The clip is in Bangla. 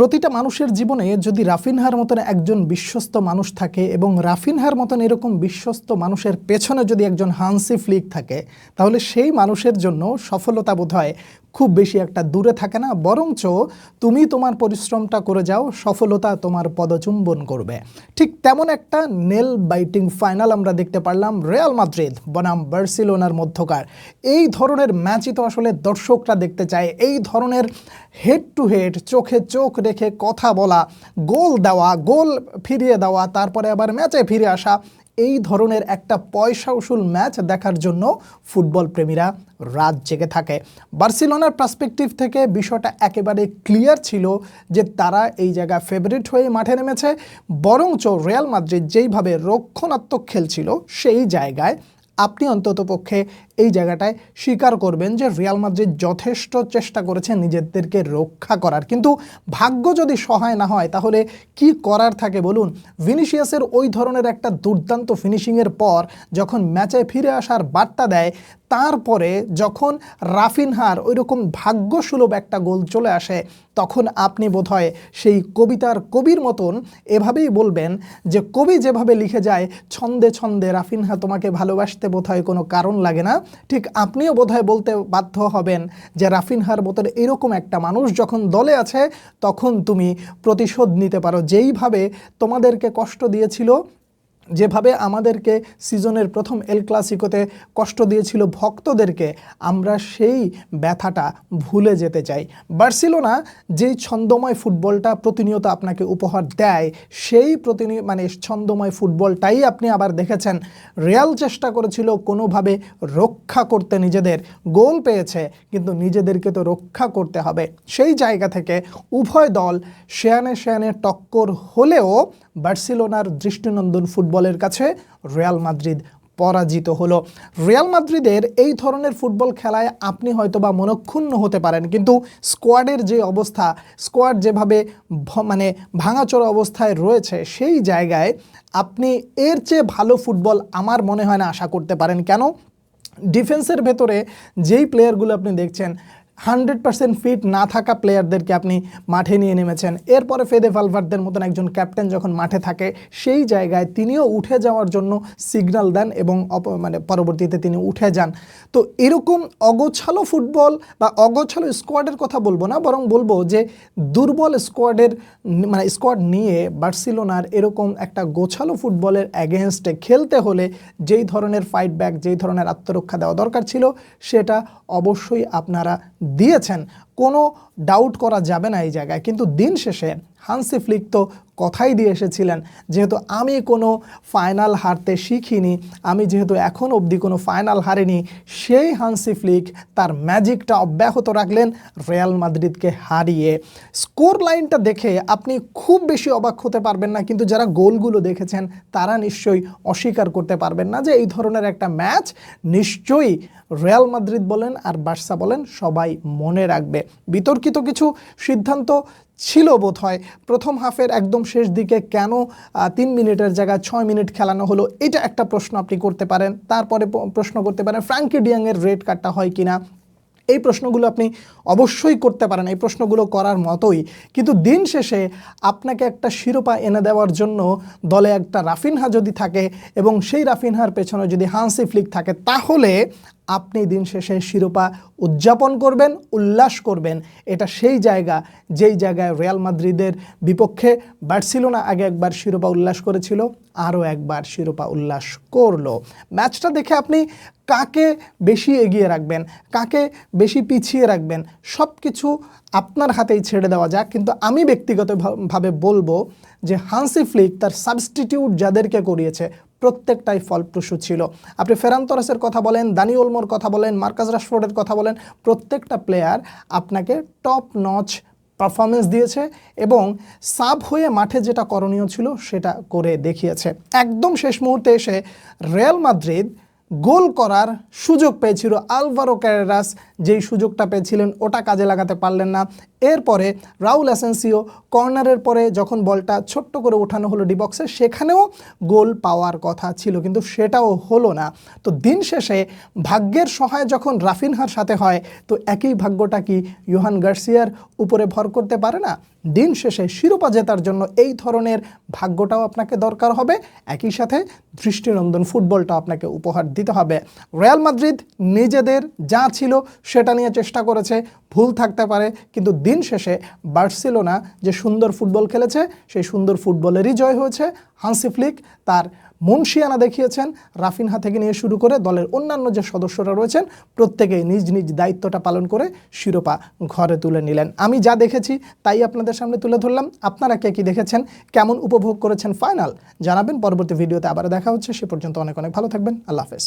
প্রতিটা মানুষের জীবনে যদি রাফিনহার মতন একজন বিশ্বস্ত মানুষ থাকে এবং রাফিনহার মতন এরকম বিশ্বস্ত মানুষের পেছনে যদি একজন হান্সি ফ্লিক থাকে, তাহলে সেই মানুষের জন্য সফলতা বোধহয় খুব বেশি একটা দূরে থাকে না, বরঞ্চ তুমি তোমার পরিশ্রমটা করে যাও, সফলতা তোমার পদচুম্বন করবে। ঠিক তেমন একটা নেল বাইটিং ফাইনাল আমরা দেখতে পারলাম রিয়াল মাদ্রিদ বনাম বার্সেলোনার মধ্যকার। এই ধরনের ম্যাচই তো আসলে দর্শকরা দেখতে চায়। এই ধরনের হেড টু হেড, চোখে চোখ রেখে কথা বলা, গোল দেওয়া, গোল ফিরিয়ে দেওয়া, তারপরে আবার ম্যাচে ফিরে আসা, এই ধরনের একটা পয়সা উসুল ম্যাচ দেখার জন্য ফুটবল প্রেমীরা রাত জেগে থাকে। বার্সেলোনার পার্সপেক্টিভ থেকে বিষয়টা একেবারে ক্লিয়ার ছিল যে তারা এই জায়গায় ফেভারিট হয়ে মাঠে নেমেছে, বরঞ্চ রিয়াল মাদ্রিদ যেইভাবে রক্ষণাত্মক খেলছিল সেই জায়গায় আপনি অন্ততপক্ষে এই জায়গাটায় স্বীকার করবেন যে রিয়াল মাদ্রিদ যথেষ্ট চেষ্টা করেছে নিজেদেরকে রক্ষা করার। কিন্তু ভাগ্য যদি সহায় না হয় তাহলে কি করার থাকে বলুন? ভিনিসিয়াসের ওই ধরনের একটা দুর্দান্ত ফিনিশিংয়ের পর যখন ম্যাচে ফিরে আসার বার্তা দেয়, তারপরে যখন রাফিনহার ওইরকম ভাগ্যসুলভ একটা গোল চলে আসে, তখন আপনি বোধহয় সেই কবিতার কবির মতন এভাবেই বলবেন যে কবি যেভাবে লিখে যায়, ছন্দে ছন্দে রাফিনহা তোমাকে ভালোবাসতে বোধহয় কোনো কারণ লাগে না, ঠিক আপনিও বোধহয় বলতে বাধ্য হবেন যে রাফিনহার মতন এরকম একটা মানুষ যখন দলে আছে তখন তুমি প্রতিশোধ নিতে পারো। যেইভাবে তোমাদেরকে কষ্ট দিয়েছিল, যেভাবে আমাদেরকে সিজনের প্রথম এল ক্লাসিকোতে কষ্ট দিয়েছিল ভক্তদেরকে, আমরা সেই ব্যথাটা ভুলে যেতে চাই। বার্সেলোনা যেই ছন্দময় ফুটবলটা প্রতিনিয়ত আপনাকে উপহার দেয়, সেই ছন্দময় ফুটবলটাই আপনি আবার দেখেছেন। রিয়াল চেষ্টা করেছিল কোনোভাবে রক্ষা করতে, নিজেদের গোল পেয়েছে, কিন্তু নিজেদেরকে তো রক্ষা করতে হবে। সেই জায়গা থেকে উভয় দল শেয়ানে টক্কর হলেও বার্সেলোনার দৃষ্টিনন্দন ফুটবলের কাছে রিয়াল মাদ্রিদ পরাজিত হলো। রিয়াল মাদ্রিদের এই ধরনের ফুটবল খেলায় আপনি হয়তোবা মনক্ষুণ্ণ হতে পারেন, কিন্তু স্কোয়াডের যে অবস্থা, স্কোয়াড যেভাবে ভাঙাচোরা অবস্থায় রয়েছে, সেই জায়গায় আপনি এর চেয়ে ভালো ফুটবল আমার মনে হয় না আশা করতে পারেন। কেন? ডিফেন্সের ভেতরে যেই প্লেয়ারগুলো আপনি দেখছেন, 100% ফিট না থাকা প্লেয়ারদেরকে আপনি মাঠে নিয়ে নেমেছেন। এরপরে ফেদে ভালভার্দের মতন একজন ক্যাপ্টেন যখন মাঠে থাকে, সেই জায়গায় তিনিও উঠে যাওয়ার জন্য সিগন্যাল দেন এবং পরবর্তীতে তিনি উঠে যান। তো এরকম অগোছালো ফুটবল বা অগোছালো স্কোয়াডের কথা বলবো না, বরং বলবো যে দুর্বল স্কোয়াড নিয়ে বার্সেলোনার এরকম একটা গোছালো ফুটবলের অ্যাগেনস্টে খেলতে হলে যেই ধরনের ফাইট ব্যাক, যেই ধরনের আত্মরক্ষা দেওয়া দরকার ছিল, সেটা অবশ্যই আপনারা দিয়েছেন, কোনো ডাউট করা যাবে না এই জায়গায়। কিন্তু দিন শেষে হান্সি ফ্লিক তো কথাই দিয়ে এসেছিলেন, যেহেতু আমি কোনো ফাইনাল হারতে শিখিনি, আমি যেহেতু এখন অবধি কোনো ফাইনাল হারিনি, সেই হান্সি ফ্লিক তার ম্যাজিকটা অব্যাহত রাখলেন রিয়াল মাদ্রিদকে হারিয়ে। স্কোর লাইনটা দেখে আপনি খুব বেশি অবাক হতে পারবেন না, কিন্তু যারা গোলগুলো দেখেছেন তারা নিশ্চয়ই অস্বীকার করতে পারবেন না যে এই ধরনের একটা ম্যাচ নিশ্চয়ই রিয়াল মাদ্রিদ বলেন আর বার্সা বলেন সবাই মনে রাখবে। বিতর্কিত কিছু সিদ্ধান্ত ছিল বোধহয় প্রথম হাফের একদম শেষ দিকে, কেন 3 মিনিটের জায়গায় 6 মিনিট খেলানো হলো, এটা একটা প্রশ্ন আপনি করতে পারেন। তারপরে প্রশ্ন করতে পারেন ফ্র্যাঙ্কি ডিয়ংয়ের রেড কার্ডটা হয় কিনা, এই প্রশ্নগুলো আপনি অবশ্যই করতে পারেন, এই প্রশ্নগুলো করার মতোই। কিন্তু দিন শেষে আপনাকে একটা শিরোপা এনে দেওয়ার জন্য দলে একটা রাফিনহা যদি থাকে এবং সেই রাফিনহার পেছনে যদি হান্সি ফ্লিক থাকে, তাহলে আপনি দিন শেষে শিরোপা উদযাপন করবেন, উল্লাস করবেন। এটা সেই জায়গা যেই জায়গায় রিয়াল মাদ্রিদের বিপক্ষে বার্সেলোনা আগে একবার শিরোপা উল্লাস করেছিল, আরও একবার শিরোপা উল্লাস করলো। ম্যাচটা দেখে আপনি কাকে বেশি এগিয়ে রাখবেন, কাকে বেশি পিছিয়ে রাখবেন, সব কিছু আপনার হাতেই ছেড়ে দেওয়া যাক। কিন্তু আমি ব্যক্তিগতভাবে বলবো যে হান্সি ফ্লিক তার সাবস্টিটিউট যাদেরকে করিয়েছে প্রত্যেকটাই ফলপ্রসূ ছিল। আপনি ফেরান তোরেসের কথা বলেন, দানি ওলমোর কথা বলেন, মার্কাস রাশফোর্ডের কথা বলেন, প্রত্যেকটা প্লেয়ার আপনাকে টপ নচ পারফরমেন্স দিয়েছে এবং সাব হয়ে মাঠে যেটা করণীয় ছিল সেটা করে দেখিয়েছে। একদম শেষ মুহূর্তে এসে রিয়াল মাদ্রিদ গোল করার সুযোগ পেয়েছিল, আলভারো ক্যারেরাস যেই সুযোগটা পেয়েছিলেন ওটা কাজে লাগাতে পারলেন না। এরপরে রাউল অ্যাসেন্সিও কর্নারের পরে যখন বলটা ছোট্ট করে ওঠানো হলো ডি বক্সে, সেখানেও গোল পাওয়ার কথা ছিল কিন্তু সেটাও হলো না। তো দিন শেষে ভাগ্যের সহায় যখন রাফিনহার সাথে হয়, তো একই ভাগ্যটা কি ইয়োহান গার্সিয়ার উপরে ভর করতে পারে না? দিন শেষে শিরোপা জেতার জন্য এই ধরনের ভাগ্যটাও আপনাকে দরকার হবে, একই সাথে দৃষ্টিনন্দন ফুটবলটা আপনাকে উপহার দিতে হবে। রিয়াল মাদ্রিদ নিজেদের যা ছিল সেটা নিয়ে চেষ্টা করেছে, ভুল থাকতে পারে, কিন্তু দিন শেষে বার্সেলোনা যে সুন্দর ফুটবল খেলেছে সেই সুন্দর ফুটবলেরই জয় হয়েছে। হান্সি ফ্লিক তার মনশিয়ানা দেখিয়েছেন, রাফিনহা থেকে নিয়ে শুরু করে দলের অন্যান্য যে সদস্যরা রয়েছেন প্রত্যেকেই নিজ নিজ দায়িত্বটা পালন করে শিরোপা ঘরে তুলে নিলেন। আমি যা দেখেছি তাই আপনাদের সামনে তুলে ধরলাম। আপনারা কে কী দেখেছেন, কেমন উপভোগ করেছেন ফাইনাল জানাবেন। পরবর্তী ভিডিওতে আবার দেখা হচ্ছে, সে পর্যন্ত অনেক অনেক ভালো থাকবেন। আল্লাহ হাফেজ।